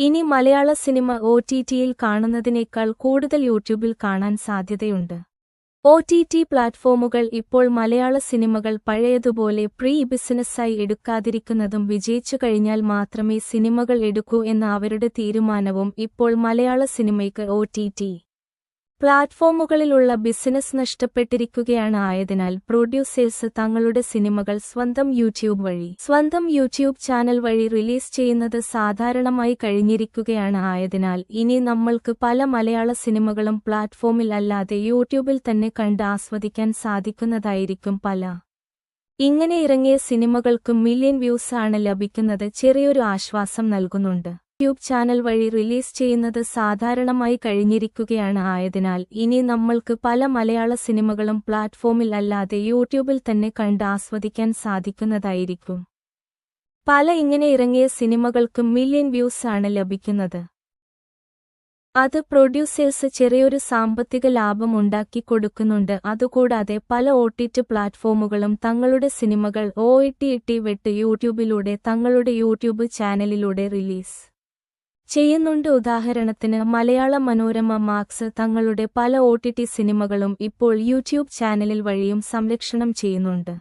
ഇനി മലയാള സിനിമ OTTയിൽ കാണുന്നതിനേക്കാൾ കൂടുതൽ യൂട്യൂബിൽ കാണാൻ സാധ്യതയുണ്ട്. OTT പ്ലാറ്റ്ഫോമുകൾ ഇപ്പോൾ മലയാള സിനിമകൾ പഴയതുപോലെ ബിസിനസ്സായി എടുക്കാതിരിക്കുന്നതും വിജയിച്ചു കഴിഞ്ഞാൽ മാത്രമേ സിനിമകൾ എടുക്കൂ എന്ന അവരുടെ തീരുമാനവും ഇപ്പോൾ മലയാള സിനിമയ്ക്ക് OTT പ്ലാറ്റ്ഫോമുകളിലുള്ള ബിസിനസ് നഷ്ടപ്പെട്ടിരിക്കുകയാണ്. ആയതിനാൽ പ്രൊഡ്യൂസേഴ്സ് തങ്ങളുടെ സിനിമകൾ സ്വന്തം യൂട്യൂബ് ചാനൽ വഴി റിലീസ് ചെയ്യുന്നത് സാധാരണമായി കഴിഞ്ഞിരിക്കുകയാണ്. ആയതിനാൽ ഇനി നമ്മൾക്ക് പല മലയാള സിനിമകളും പ്ലാറ്റ്ഫോമിൽ അല്ലാതെ യൂട്യൂബിൽ തന്നെ കണ്ട് ആസ്വദിക്കാൻ സാധിക്കുന്നതായിരിക്കും. ഇങ്ങനെ ഇറങ്ങിയ സിനിമകൾക്കും മില്യൺ വ്യൂസ് ആണ് ലഭിക്കുന്നത് ചെറിയൊരു ആശ്വാസം നൽകുന്നുണ്ട്. യൂട്യൂബ് ചാനൽ വഴി റിലീസ് ചെയ്യുന്നത് സാധാരണമായി കഴിഞ്ഞിരിക്കുകയാണ്. ആയതിനാൽ ഇനി നമ്മൾക്ക് പല മലയാള സിനിമകളും പ്ലാറ്റ്ഫോമിൽ അല്ലാതെ യൂട്യൂബിൽ തന്നെ കണ്ട് ആസ്വദിക്കാൻ സാധിക്കുന്നതായിരിക്കും. ഇങ്ങനെ ഇറങ്ങിയ സിനിമകൾക്കും മില്യൺ വ്യൂസ് ആണ് ലഭിക്കുന്നത്. അത് പ്രൊഡ്യൂസേഴ്സ് ചെറിയൊരു സാമ്പത്തിക ലാഭം ഉണ്ടാക്കി കൊടുക്കുന്നുണ്ട്. അതുകൂടാതെ പല OTT പ്ലാറ്റ്ഫോമുകളും തങ്ങളുടെ സിനിമകൾ OTT വിട്ട് യൂട്യൂബിലൂടെ തങ്ങളുടെ യൂട്യൂബ് ചാനലിലൂടെ റിലീസ് ചെയ്യുന്നുണ്ട്. ഉദാഹരണത്തിന് മലയാള മനോരമ മാക്സ് തങ്ങളുടെ പല OTT സിനിമകളും ഇപ്പോൾ യൂട്യൂബ് ചാനലിൽ വഴിയും സംരക്ഷണം ചെയ്യുന്നുണ്ട്.